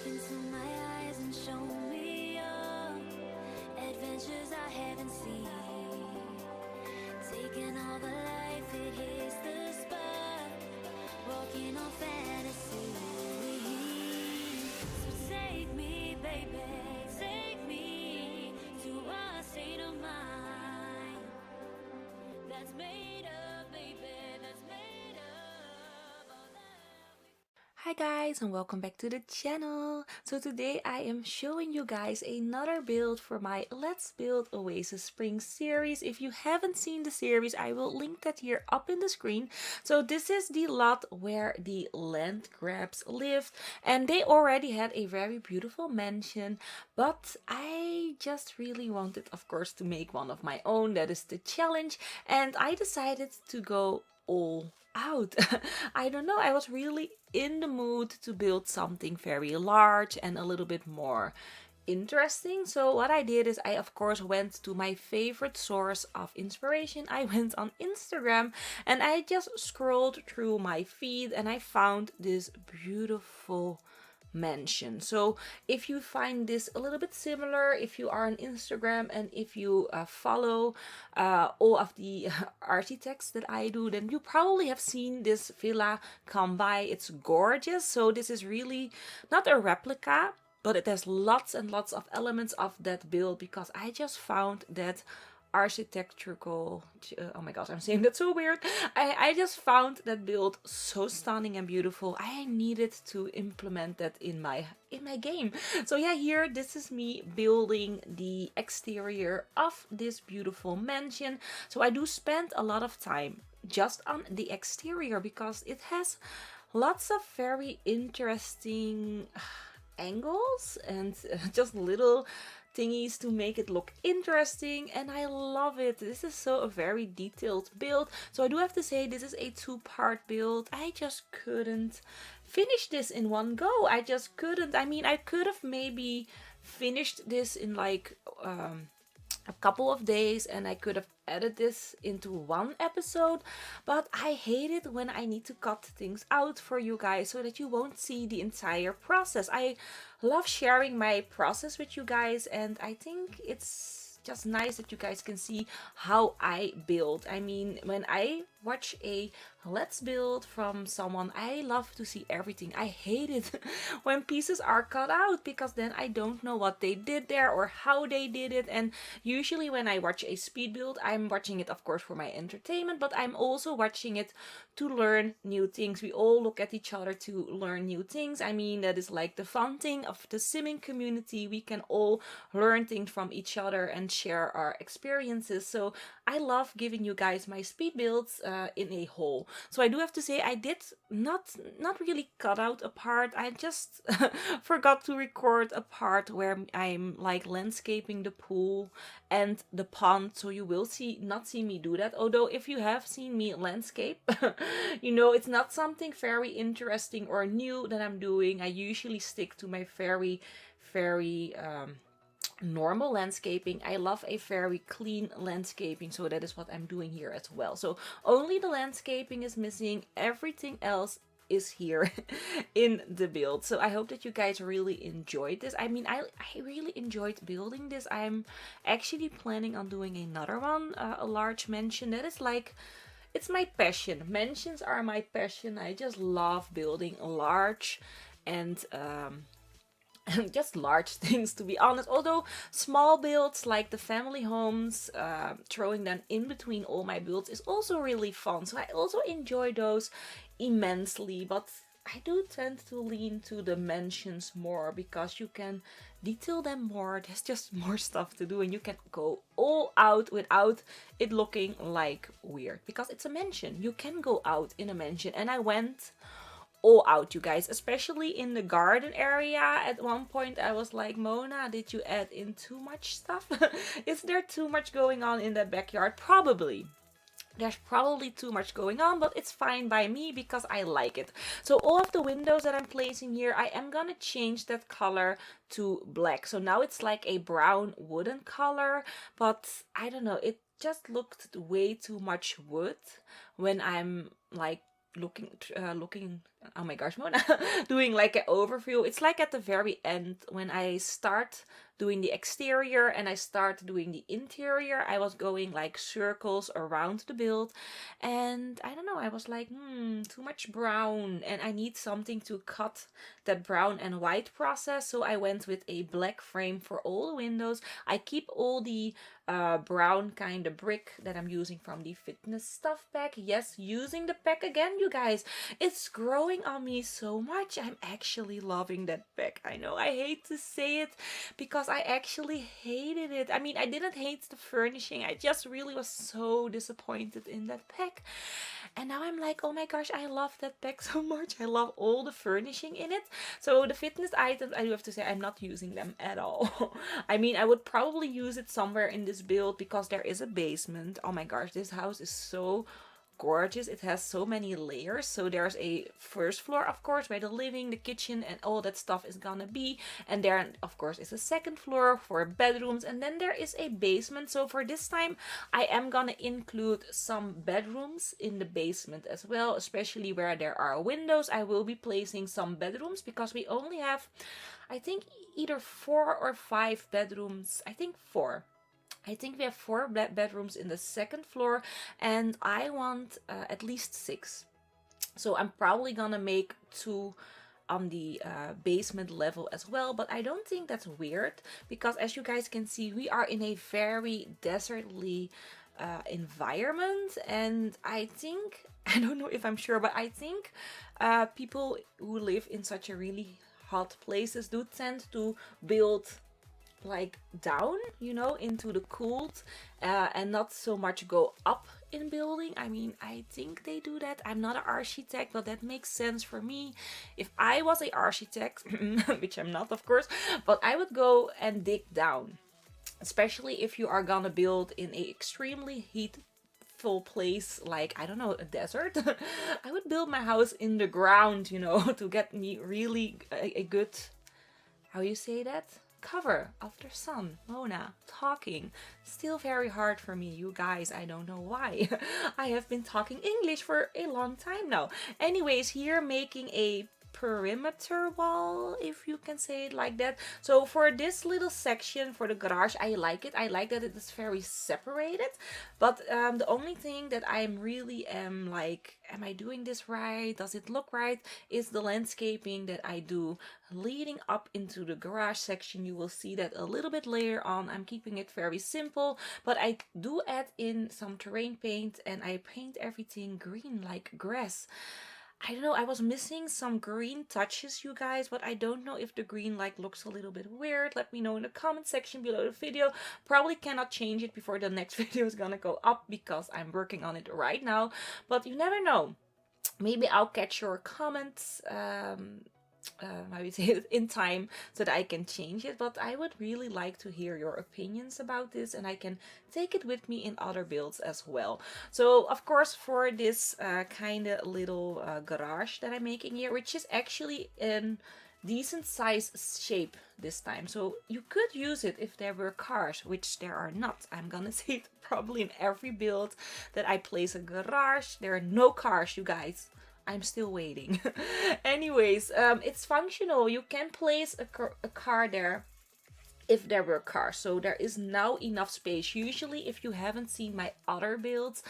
into my eyes and show me your adventures I haven't seen. Taking all the life, it hits the spot. Walking on fantasy. So take me, baby, take me to a state of mind that's made up, baby, that's made up all that. Hi guys, and welcome back to the channel. So today I am showing you guys another build for my Let's Build Oasis Springs series. If you haven't seen the series, I will link that here up in the screen. So this is the lot where the land grabs lived, and they already had a very beautiful mansion, but I just really wanted, of course, to make one of my own. That is the challenge, and I decided to go all out. I don't know, I was really in the mood to build something very large and a little bit more interesting. So what I did is I of course went to my favorite source of inspiration. I went on Instagram and I just scrolled through my feed and I found this beautiful mansion. So if you find this a little bit similar, if you are on Instagram and if you follow all of the architects that I do, then you probably have seen this villa come by. It's gorgeous. So this is really not a replica, but it has lots and lots of elements of that build because I just found that architectural, oh my gosh, I'm saying that so weird. I just found that build so stunning and beautiful. I needed to implement that in my game. So yeah, here this is me building the exterior of this beautiful mansion. So I do spend a lot of time just on the exterior because it has lots of very interesting angles and just little thingies to make it look interesting, and I love it. This is so a very detailed build. So I do have to say this is a two-part build. I just couldn't finish this in one go. I just couldn't. I mean, I could have maybe finished this in like a couple of days and I could have added this into one episode, but I hate it when I need to cut things out for you guys so that you won't see the entire process. I love sharing my process with you guys, and I think it's just nice that you guys can see how I build. I mean, when I watch a Let's Build from someone, I love to see everything. I hate it when pieces are cut out because then I don't know what they did there or how they did it. And usually when I watch a speed build, I'm watching it of course for my entertainment, but I'm also watching it to learn new things. We all look at each other to learn new things. I mean, that is like the fun thing of the simming community. We can all learn things from each other and share our experiences. So I love giving you guys my speed builds in a whole. So I do have to say I did not really cut out a part. I just forgot to record a part where I'm like landscaping the pool and the pond. So you will not see me do that. Although if you have seen me landscape, you know it's not something very interesting or new that I'm doing. I usually stick to my very normal landscaping. I love a very clean landscaping, so that is what I'm doing here as well. So only the landscaping is missing, everything else is here in the build. So I hope that you guys really enjoyed this. I mean, I really enjoyed building this. I'm actually planning on doing another one, a large mansion. That is like, it's my passion. Mansions are my passion. I just love building large and just large things, to be honest. Although small builds like the family homes, throwing them in between all my builds is also really fun. So I also enjoy those immensely, but I do tend to lean to the mansions more because you can detail them more. There's just more stuff to do and you can go all out without it looking like weird because it's a mansion. You can go out in a mansion, and I went all out, you guys, especially in the garden area. At one point I was like, Mona, did you add in too much stuff? Is there too much going on in that backyard? Probably. There's probably too much going on, but it's fine by me because I like it. So all of the windows that I'm placing here, I am gonna change that color to black. So now it's like a brown wooden color, but I don't know, it just looked way too much wood when I'm like looking oh my gosh, Mona, doing like an overview. It's like at the very end when I start doing the exterior and I start doing the interior, I was going like circles around the build, and I don't know, I was like, too much brown and I need something to cut that brown and white process. So I went with a black frame for all the windows. I keep all the brown kind of brick that I'm using from the fitness stuff pack. Yes, using the pack again, you guys. It's growing on me so much. I'm actually loving that pack. I know I hate to say it because I actually hated it. I mean, I didn't hate the furnishing. I just really was so disappointed in that pack. And now I'm like, oh my gosh, I love that pack so much. I love all the furnishing in it. So the fitness items, I do have to say, I'm not using them at all. I mean, I would probably use it somewhere in this build because there is a basement. Oh my gosh, this house is so gorgeous. It has so many layers. So there's a first floor, of course, where the living, the kitchen, and all that stuff is gonna be. And there, of course, is a second floor for bedrooms. And then there is a basement. So for this time, I am gonna include some bedrooms in the basement as well, especially where there are windows. I will be placing some bedrooms because we only have, I think, either 4 or 5 bedrooms. I think 4. I think we have 4 bedrooms in the second floor, and I want at least 6. So I'm probably gonna make 2 on the basement level as well, but I don't think that's weird because, as you guys can see, we are in a very desertly environment, and I think, I don't know if I'm sure, but I think people who live in such a really hot places do tend to build like down, you know, into the cooled and not so much go up in building. I mean, I think they do that. I'm not an architect, but that makes sense for me. If I was a architect, which I'm not, of course, but I would go and dig down, especially if you are gonna build in a extremely heatful place like, I don't know, a desert. I would build my house in the ground, you know, to get me really a good, how you say that, cover of the sun. Mona talking, still very hard for me, you guys. I don't know why. I have been talking English for a long time now. Anyways, here making a perimeter wall, if you can say it like that. So for this little section for the garage, I like it. I like that it is very separated, but the only thing that I'm really like, am I doing this right, does it look right, is the landscaping that I do leading up into the garage section. You will see that a little bit later on. I'm keeping it very simple, but I do add in some terrain paint and I paint everything green like grass. I don't know, I was missing some green touches, you guys, but I don't know if the green like looks a little bit weird. Let me know in the comment section below the video. Probably cannot change it before the next video is gonna go up because I'm working on it right now, but you never know. Maybe I'll catch your comments I would say it in time so that I can change it, but I would really like to hear your opinions about this and I can take it with me in other builds as well. So of course, for this kind of little garage that I'm making here, which is actually in decent size shape this time, so you could use it if there were cars, which there are not. I'm gonna say it probably in every build that I place a garage. There are no cars, you guys. I'm still waiting. Anyways, it's functional. You can place a car there if there were cars. So there is now enough space. Usually, if you haven't seen my other builds,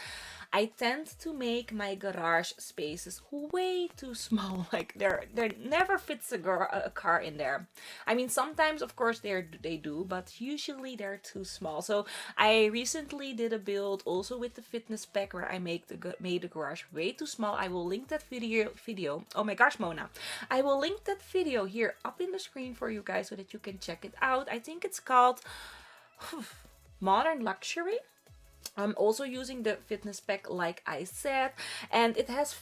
I tend to make my garage spaces way too small. Like there never fits a car in there. I mean, sometimes of course they do, but usually they're too small. So I recently did a build also with the fitness pack where I made the garage way too small. I will link that video. Oh my gosh, Mona. I will link that video here up in the screen for you guys so that you can check it out. I think it's called Modern Luxury. I'm also using the fitness pack like I said, and it has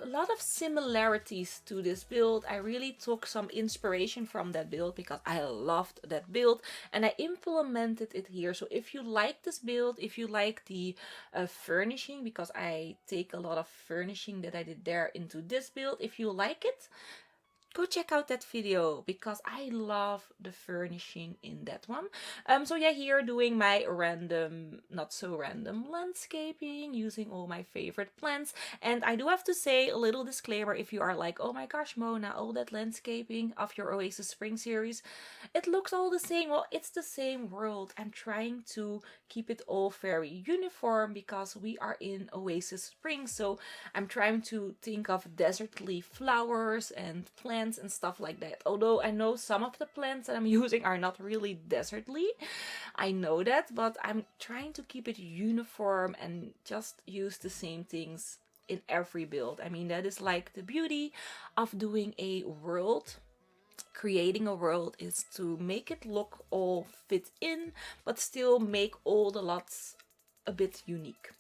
a lot of similarities to this build. I really took some inspiration from that build because I loved that build and I implemented it here. So if you like this build, if you like the furnishing, because I take a lot of furnishing that I did there into this build, if you like it, go check out that video because I love the furnishing in that one. So yeah, here doing my random, not so random landscaping using all my favorite plants. And I do have to say a little disclaimer, if you are like, oh my gosh, Mona, all that landscaping of your Oasis Spring series, it looks all the same. Well, it's the same world. I'm trying to keep it all very uniform because we are in Oasis Springs. So I'm trying to think of desertly flowers and plants and stuff like that. Although I know some of the plants that I'm using are not really desertly. I know that, but I'm trying to keep it uniform and just use the same things in every build. I mean, that is like the beauty of doing a world. Creating a world is to make it look all fit in, but still make all the lots a bit unique.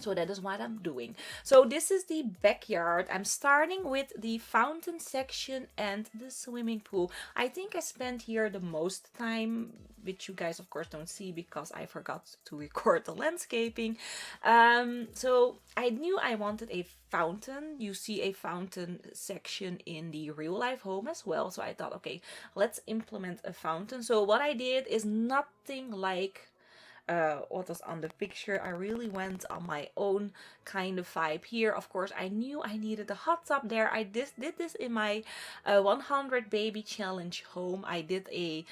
So that is what I'm doing. So this is the backyard. I'm starting with the fountain section and the swimming pool. I think I spent here the most time, which you guys of course don't see because I forgot to record the landscaping. So I knew I wanted a fountain. You see a fountain section in the real life home as well. So I thought, okay, let's implement a fountain. So what I did is nothing like what was on the picture. I really went on my own kind of vibe here. Of course, I knew I needed a hot tub there. I did this in my 100 baby challenge home. I did a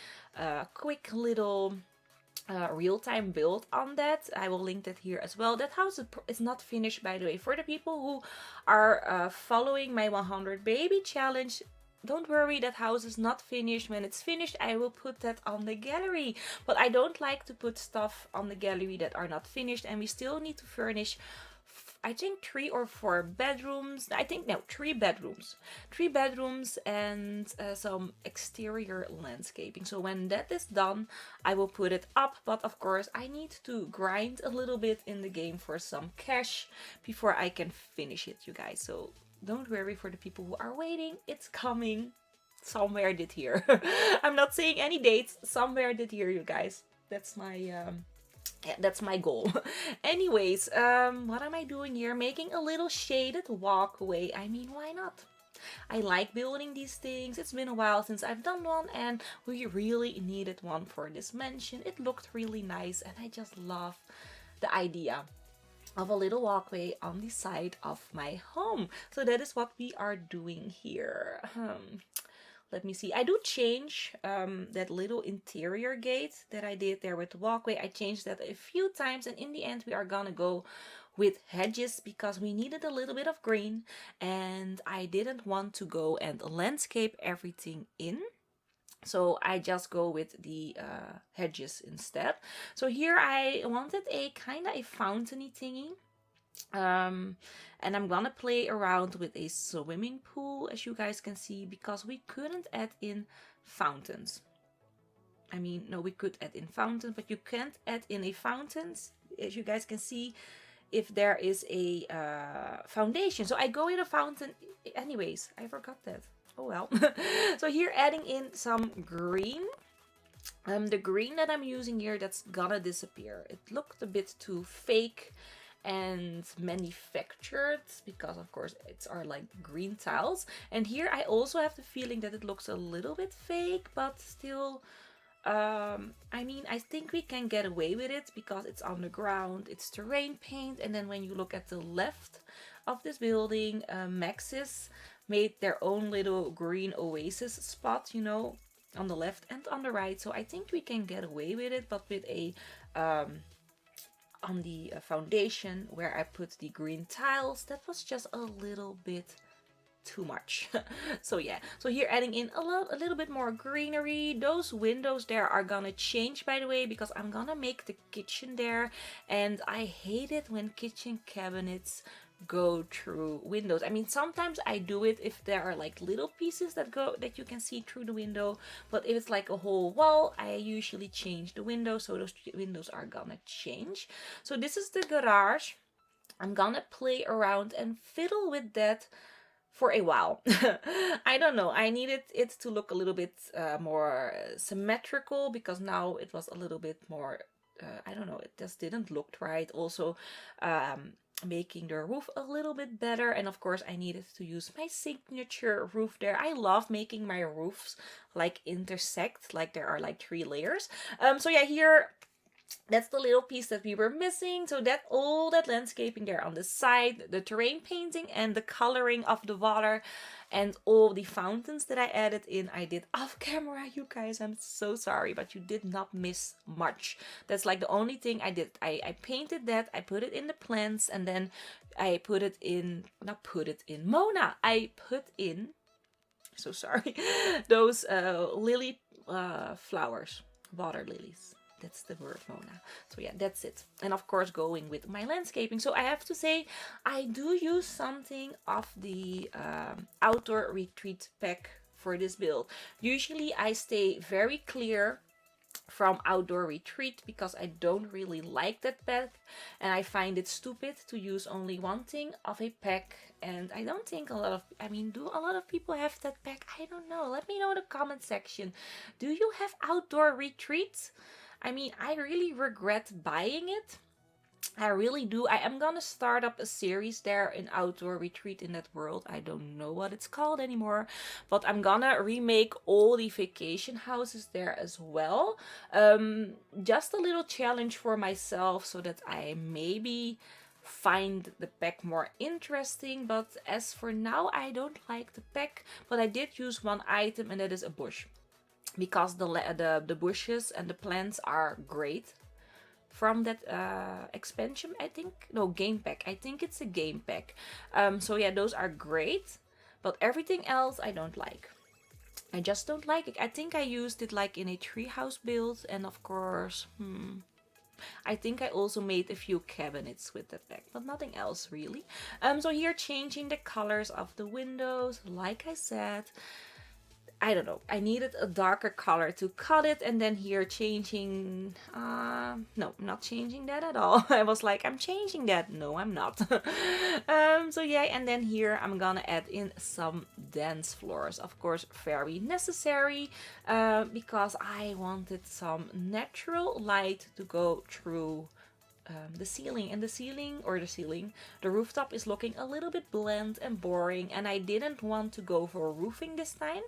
quick little real-time build on that. I will link that here as well. That house is not finished, by the way. For the people who are following my 100 baby challenge, don't worry, that house is not finished. When it's finished, I will put that on the gallery. But I don't like to put stuff on the gallery that are not finished. And we still need to furnish, I think 3 or 4 bedrooms. I think, no, 3 bedrooms. 3 bedrooms and some exterior landscaping. So when that is done, I will put it up. But of course, I need to grind a little bit in the game for some cash before I can finish it, you guys. So don't worry, for the people who are waiting, it's coming somewhere this year. I'm not saying any dates, somewhere this year, you guys. That's my that's my goal. Anyways, what am I doing here? Making a little shaded walkway. I mean, why not? I like building these things. It's been a while since I've done one and we really needed one for this mansion. It looked really nice and I just love the idea of a little walkway on the side of my home. So that is what we are doing here. Let me see. I do change that little interior gate that I did there with the walkway. I changed that a few times and in the end we are gonna go with hedges because we needed a little bit of green and I didn't want to go and landscape everything in. So I just go with the hedges instead. So here I wanted a kind of a fountainy thingy. And I'm gonna play around with a swimming pool, as you guys can see, because we couldn't add in fountains. I mean, no, we could add in fountains, but you can't add in a fountains, as you guys can see, if there is a foundation. So I go with a fountain anyways. I forgot that. Oh well. So here adding in some green. The green that I'm using here, that's gonna disappear. It looked a bit too fake and manufactured because of course it's our like green tiles. And here I also have the feeling that it looks a little bit fake, but still I mean, I think we can get away with it because it's on the ground, it's terrain paint. And then when you look at the left of this building, Maxis made their own little green oasis spot, you know, on the left and on the right. So I think we can get away with it, but with a on the foundation where I put the green tiles, that was just a little bit too much. So yeah, so here adding in a little bit more greenery. Those windows there are gonna change, by the way, because I'm gonna make the kitchen there, and I hate it when kitchen cabinets go through windows. I mean, sometimes I do it if there are like little pieces that you can see through the window, but if it's like a whole wall, I usually change the window. So those windows are gonna change. So this is the garage. I'm gonna play around and fiddle with that for a while. I don't know, I needed it to look a little bit more symmetrical, because now it was a little bit more I don't know, it just didn't look right. Also making the roof a little bit better. And of course I needed to use my signature roof there. I love making my roofs like intersect, like there are like 3 layers. So yeah, here that's the little piece that we were missing. So that all that landscaping there on the side, the terrain painting and the coloring of the water and all the fountains that I added in, I did off camera, you guys. I'm so sorry, but you did not miss much. That's like the only thing I did. I painted that, I put it in the plants, and then I put it in, not put it in, Mona. I put in, so sorry, those lily flowers, water lilies. That's the word, Mona. So yeah, that's it. And of course going with my landscaping. So I have to say, I do use something of the outdoor retreat pack for this build. Usually I stay very clear from outdoor retreat because I don't really like that pack, and I find it stupid to use only one thing of a pack. And I don't think a lot of, I mean, do a lot of people have that pack? I don't know. Let me know in the comment section. Do you have outdoor retreats? I mean, I really regret buying it. I really do. I am gonna start up a series there in outdoor retreat in that world. I don't know what it's called anymore, but I'm gonna remake all the vacation houses there as well. Just a little challenge for myself so that I maybe find the pack more interesting. But as for now, I don't like the pack, but I did use one item, and that is a bush, because the bushes and the plants are great from that expansion, I think. No, game pack. I think it's a game pack. So yeah, those are great, but everything else I don't like. I just don't like it. I think I used it like in a treehouse build, and of course, I think I also made a few cabinets with that pack, but nothing else really. So here changing the colors of the windows, like I said. I don't know, I needed a darker color to cut it, and then here changing, no, not changing that at all. I was like, I'm changing that. No, I'm not. So yeah, and then here I'm gonna add in some dance floors. Of course, very necessary, because I wanted some natural light to go through the ceiling, and the rooftop is looking a little bit bland and boring, and I didn't want to go for roofing this time.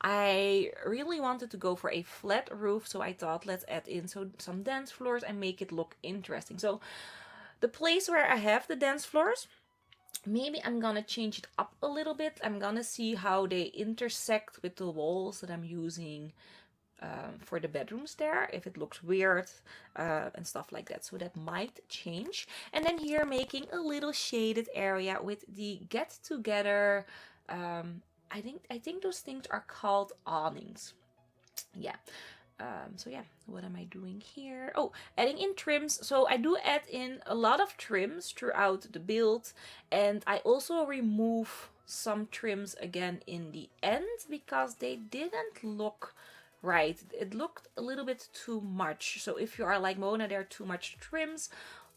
I really wanted to go for a flat roof, so I thought let's add in some dance floors and make it look interesting. So the place where I have the dance floors, maybe I'm gonna change it up a little bit. I'm gonna see how they intersect with the walls that I'm using for the bedrooms there, if it looks weird and stuff like that. So that might change. And then here making a little shaded area with the get together. I think those things are called awnings. Yeah. So yeah, what am I doing here? Oh, adding in trims. So I do add in a lot of trims throughout the build, and I also remove some trims again in the end because they didn't look right. It looked a little bit too much. So if you are like Mona, there are too much trims,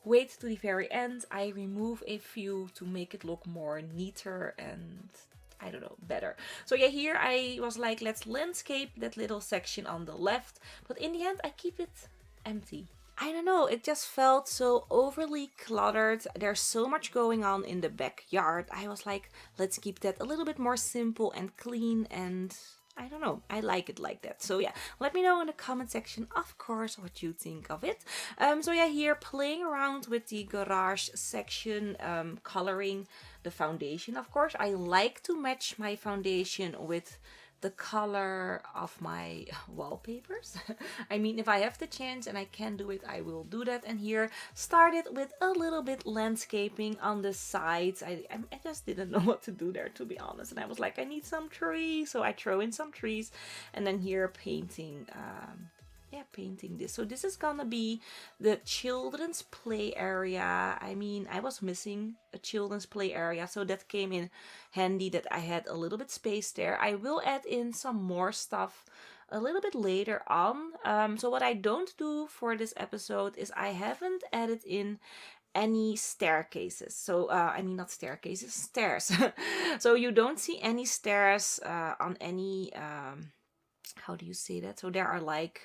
wait to the very end. I remove a few to make it look more neater and, I don't know, better. So yeah, here I was like, let's landscape that little section on the left, but in the end I keep it empty. I don't know, it just felt so overly cluttered. There's so much going on in the backyard. I was like, let's keep that a little bit more simple and clean, and I don't know, I like it like that. So yeah, let me know in the comment section, of course, what you think of it. So yeah, here playing around with the garage section, coloring the foundation. Of course, I like to match my foundation with the color of my wallpapers. I mean, if I have the chance and I can do it, I will do that. And here started with a little bit landscaping on the sides. I just didn't know what to do there, to be honest. And I was like, I need some trees. So I throw in some trees, and then here painting, painting this. So this is gonna be the children's play area. I mean, I was missing a children's play area, so that came in handy that I had a little bit space there. I will add in some more stuff a little bit later on. So what I don't do for this episode is I haven't added in any staircases. So I mean, not staircases, stairs. So you don't see any stairs on any how do you say that? So there are like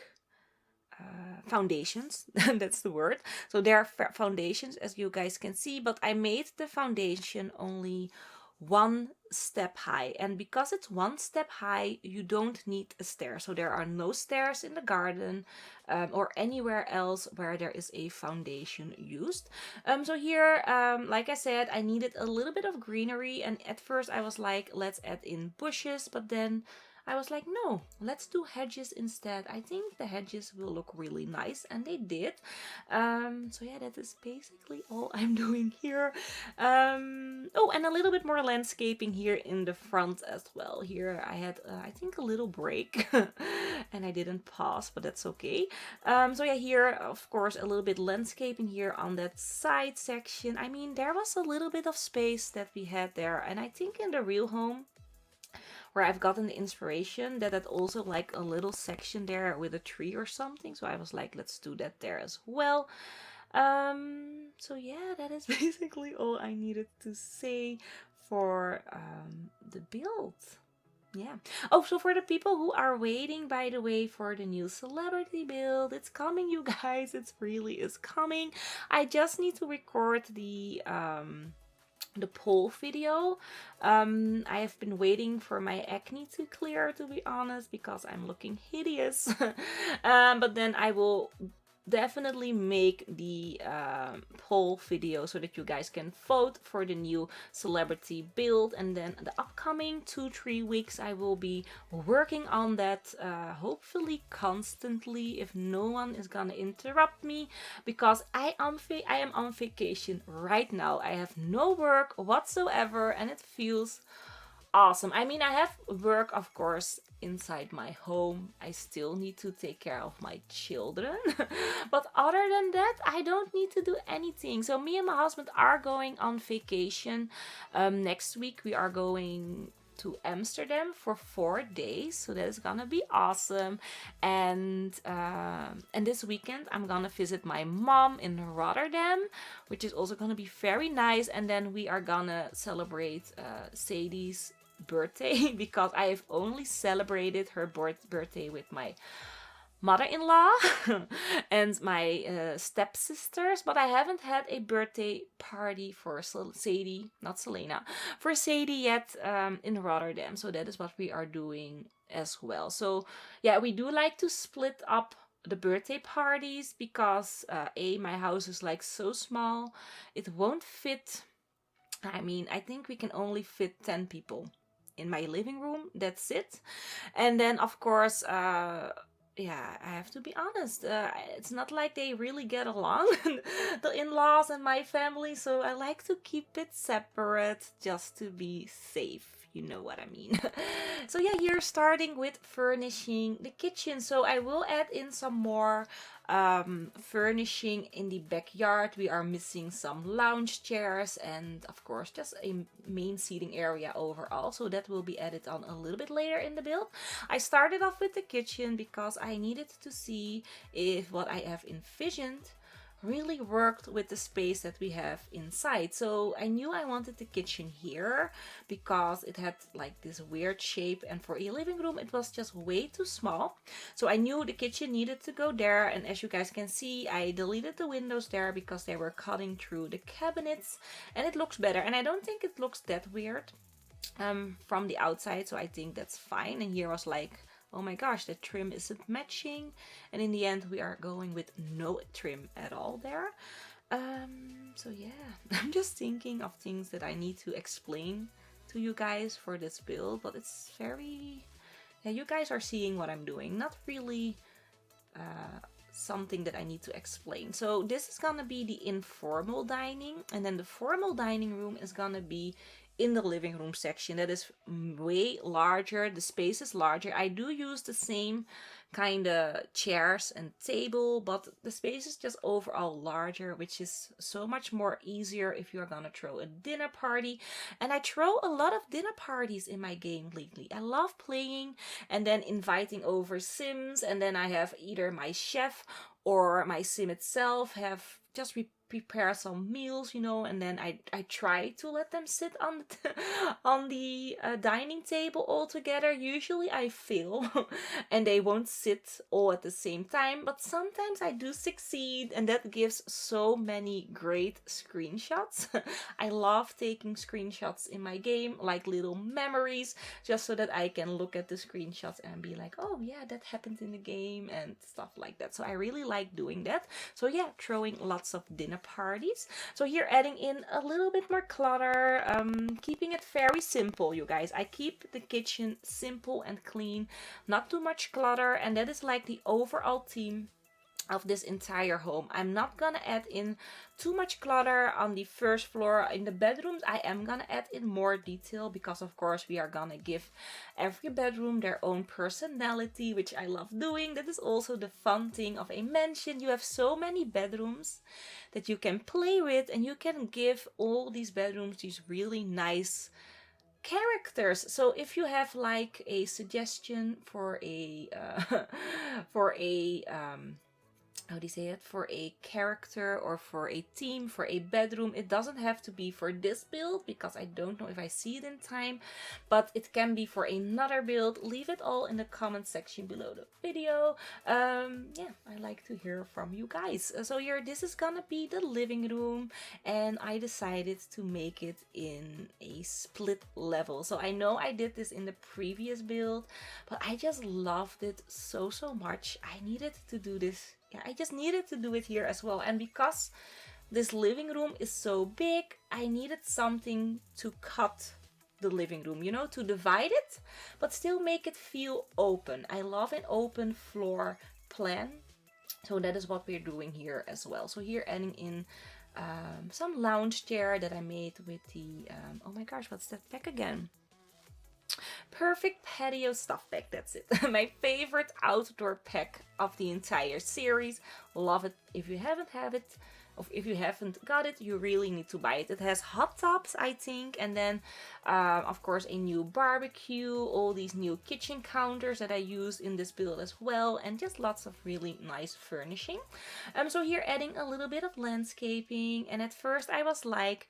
foundations. That's the word. So there are foundations, as you guys can see, but I made the foundation only 1 step high, and because it's 1 step high, you don't need a stair. So there are no stairs in the garden or anywhere else where there is a foundation used. So here, like I said, I needed a little bit of greenery, and at first I was like, let's add in bushes, but then I was like, no, let's do hedges instead. I think the hedges will look really nice, and they did. So yeah, that is basically all I'm doing here. Oh, and a little bit more landscaping here in the front as well. Here I had, I think, a little break, and I didn't pause, but that's okay. So yeah, here, of course, a little bit landscaping here on that side section. I mean, there was a little bit of space that we had there, and I think in the real home, where I've gotten the inspiration, that also like a little section there with a tree or something. So I was like, let's do that there as well. So yeah, that is basically all I needed to say for the build. Yeah. Oh, so for the people who are waiting, by the way, for the new celebrity build, it's coming, you guys. It really is coming. I just need to record the poll video. I have been waiting for my acne to clear, to be honest, because I'm looking hideous. But then I will definitely make the poll video so that you guys can vote for the new celebrity build, and then the upcoming 2-3 weeks I will be working on that, hopefully constantly, if no one is gonna interrupt me, because I am on vacation right now. I have no work whatsoever, and it feels awesome. I mean, I have work, of course, inside my home. I still need to take care of my children. But other than that, I don't need to do anything. So me and my husband are going on vacation. Next week we are going to Amsterdam for 4 days, so that is gonna be awesome. And this weekend I'm gonna visit my mom in Rotterdam, which is also gonna be very nice. And then we are gonna celebrate Sadie's birthday, because I have only celebrated her birthday with my mother-in-law and my stepsisters, but I haven't had a birthday party for Sadie, not Selena, for Sadie yet in Rotterdam. So that is what we are doing as well. So yeah, we do like to split up the birthday parties, because my house is like so small, it won't fit. I mean, I think we can only fit 10 people in my living room, that's it. And then of course, yeah, I have to be honest, it's not like they really get along, the in-laws and my family, so I like to keep it separate just to be safe. You know what I mean. So yeah, here starting with furnishing the kitchen. So I will add in some more furnishing in the backyard. We are missing some lounge chairs and of course just a main seating area overall. So that will be added on a little bit later in the build. I started off with the kitchen because I needed to see if what I have envisioned really worked with the space that we have inside. So I knew I wanted the kitchen here because it had like this weird shape, and for a living room it was just way too small. So I knew the kitchen needed to go there, and as you guys can see, I deleted the windows there because they were cutting through the cabinets, and it looks better, and I don't think it looks that weird from the outside, so I think that's fine. And here was like, oh my gosh, the trim isn't matching. And in the end, we are going with no trim at all there. So yeah, I'm just thinking of things that I need to explain to you guys for this build. But it's very, yeah, you guys are seeing what I'm doing. Not really something that I need to explain. So this is gonna be the informal dining. And then the formal dining room is gonna be in the living room section. That is way larger. The space is larger. I do use the same kind of chairs and table, but the space is just overall larger, which is so much more easier if you're gonna throw a dinner party. And I throw a lot of dinner parties in my game lately. I love playing and then inviting over Sims, and then I have either my chef or my Sim itself have just prepare some meals, you know, and then I try to let them sit on the on the dining table all together. Usually I fail and they won't sit all at the same time, but sometimes I do succeed, and that gives so many great screenshots. I love taking screenshots in my game, like little memories, just so that I can look at the screenshots and be like, oh yeah, that happened in the game and stuff like that. So I really like doing that. So yeah, throwing lots of dinner parties. So here adding in a little bit more clutter, keeping it very simple, you guys. I keep the kitchen simple and clean, not too much clutter, and that is like the overall theme of this entire home. I'm not gonna add in too much clutter on the first floor. In the bedrooms, I am gonna add in more detail because of course we are gonna give every bedroom their own personality, which I love doing. That is also the fun thing of a mansion. You have so many bedrooms that you can play with, and you can give all these bedrooms these really nice characters. So if you have like a suggestion for a for a how do you say it, for a character or for a theme, for a bedroom, it doesn't have to be for this build because I don't know if I see it in time, but it can be for another build. Leave it all in the comment section below the video. Yeah, I like to hear from you guys. So here, this is gonna be the living room, and I decided to make it in a split level. So I know I did this in the previous build, but I just loved it so much. I needed to do this. Yeah, I just needed to do it here as well. And because this living room is so big, I needed something to cut the living room, you know, to divide it, but still make it feel open. I love an open floor plan. So that is what we're doing here as well. So here adding in some lounge chair that I made with the, oh my gosh, what's that pack again? Perfect patio stuff pack, that's it. My favorite outdoor pack of the entire series. Love it. If you haven't have it, or if you haven't got it, you really need to buy it. It has hot tubs, I think, and then of course a new barbecue, all these new kitchen counters that I used in this build as well, and just lots of really nice furnishing. So here adding a little bit of landscaping, and at first I was like,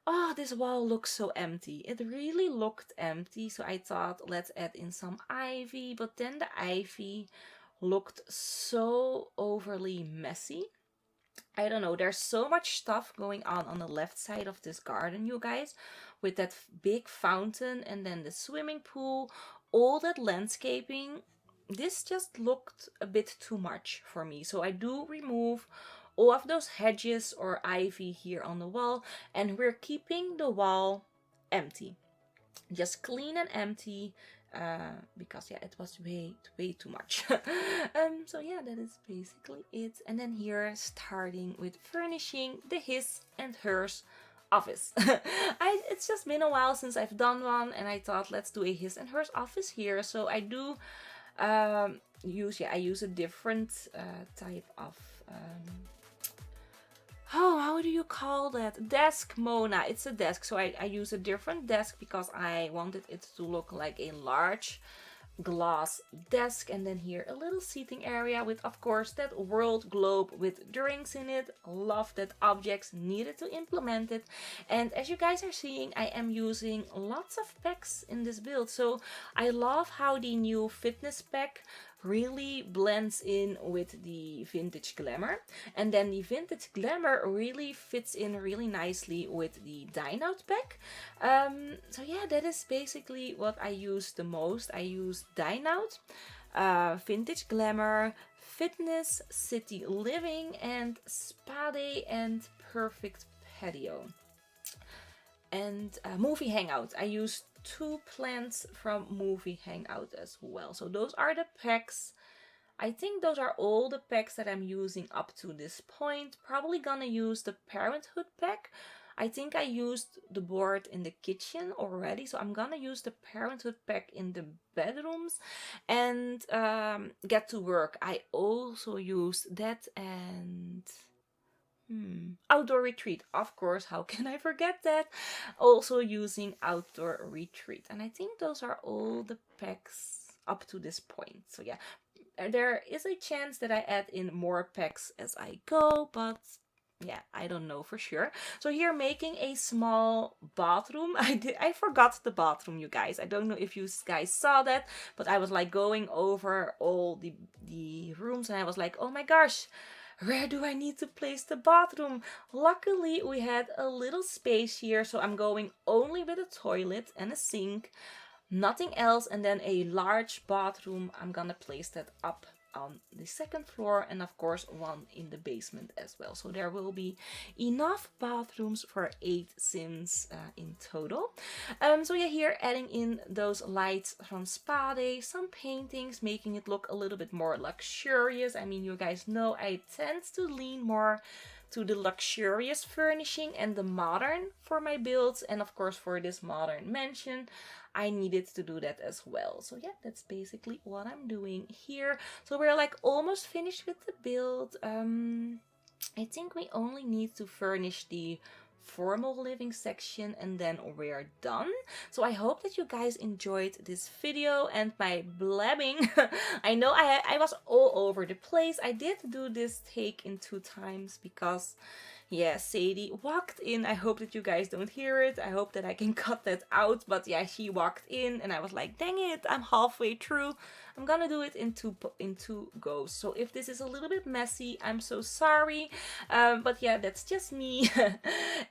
oh, this wall looks so empty. It really looked empty, so I thought let's add in some ivy, but then the ivy looked so overly messy. I don't know, there's so much stuff going on the left side of this garden, you guys, with that big fountain and then the swimming pool, all that landscaping. This just looked a bit too much for me, so I do remove all of those hedges or ivy here on the wall, and we're keeping the wall empty, just clean and empty, because yeah, it was way too much. So yeah, that is basically it. And then here, starting with furnishing the his and hers office. It's just been a while since I've done one, and I thought let's do a his and hers office here. So I do I use a different type of how do you call that? Desk, Mona. It's a desk. So I use a different desk because I wanted it to look like a large glass desk, and then here a little seating area with of course that world globe with drinks in it. Love that objects needed to implement it. And as you guys are seeing, I am using lots of packs in this build. So I love how the new fitness pack really blends in with the vintage glamour, and then the vintage glamour really fits in really nicely with the dine out pack. So yeah, that is basically what I use the most. I use dine out, vintage glamour, fitness, city living, and spa day and perfect patio. And movie hangout, I used 2 plants from movie hangout as well. So those are the packs. I think those are all the packs that I'm using up to this point. Probably gonna use the parenthood pack. I think I used the board in the kitchen already, so I'm gonna use the parenthood pack in the bedrooms and get to work. I also used that, and outdoor retreat, of course, how can I forget that? Also using outdoor retreat. And I think those are all the packs up to this point. So yeah, there is a chance that I add in more packs as I go, but yeah, I don't know for sure. So here, making a small bathroom. I forgot the bathroom, you guys. I don't know if you guys saw that, but I was like going over all the rooms, and I was like, oh my gosh, where do I need to place the bathroom? Luckily, we had a little space here, so I'm going only with a toilet and a sink, nothing else, and then a large bathroom. I'm gonna place that up on the second floor, and of course one in the basement as well. So there will be enough bathrooms for 8 Sims in total. So yeah, here adding in those lights from Spa Day, some paintings, making it look a little bit more luxurious. I mean, you guys know I tend to lean more to the luxurious furnishing and the modern for my builds, and of course for this modern mansion I needed to do that as well. So yeah, that's basically what I'm doing here. So we're like almost finished with the build. I think we only need to furnish the formal living section and then we're done. So I hope that you guys enjoyed this video and my blabbing. I know I was all over the place. I did do this take in 2 times because yeah, Sadie walked in. I hope that you guys don't hear it. I hope that I can cut that out. But yeah, she walked in and I was like, dang it, I'm halfway through. I'm gonna do it in two goes. So if this is a little bit messy, I'm so sorry. But yeah, that's just me.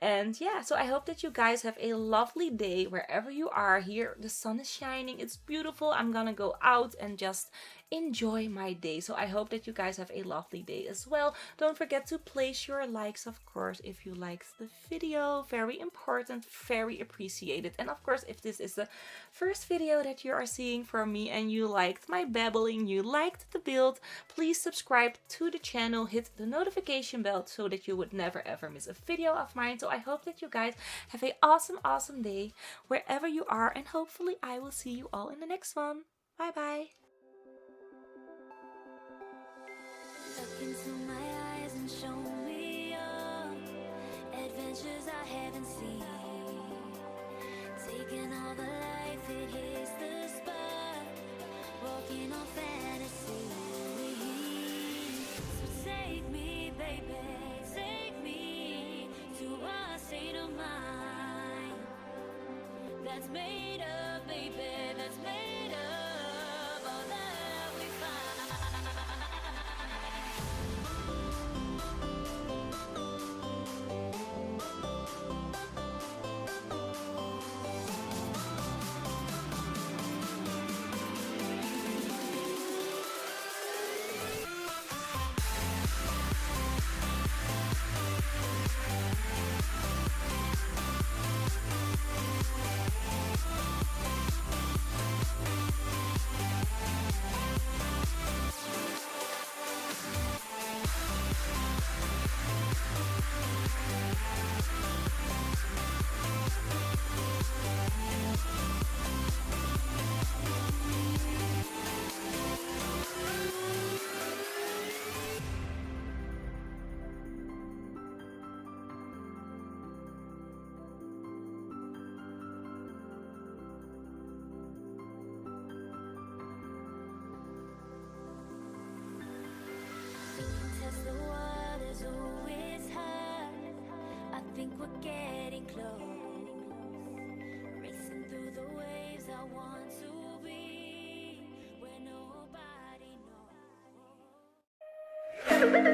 And yeah, so I hope that you guys have a lovely day wherever you are. Here, the sun is shining. It's beautiful. I'm gonna go out and just enjoy my day. So I hope that you guys have a lovely day as well. Don't forget to place your likes, of course, if you liked the video. Very important, very appreciated. And of course, if this is the first video that you are seeing from me and you liked my babbling, you liked the build, please subscribe to the channel, hit the notification bell so that you would never ever miss a video of mine. So I hope that you guys have an awesome day wherever you are, and hopefully I will see you all in the next one. Bye bye. Look into my eyes and show me adventures I haven't seen. Taking all the life, it hits the spot. Walking on fantasy. So take me, baby, take me to a state of mind that's made up, baby, that's made up all that we find. Test the waters, oh it's hot. I think we're getting close. Racing through the waves, I want to be where nobody knows.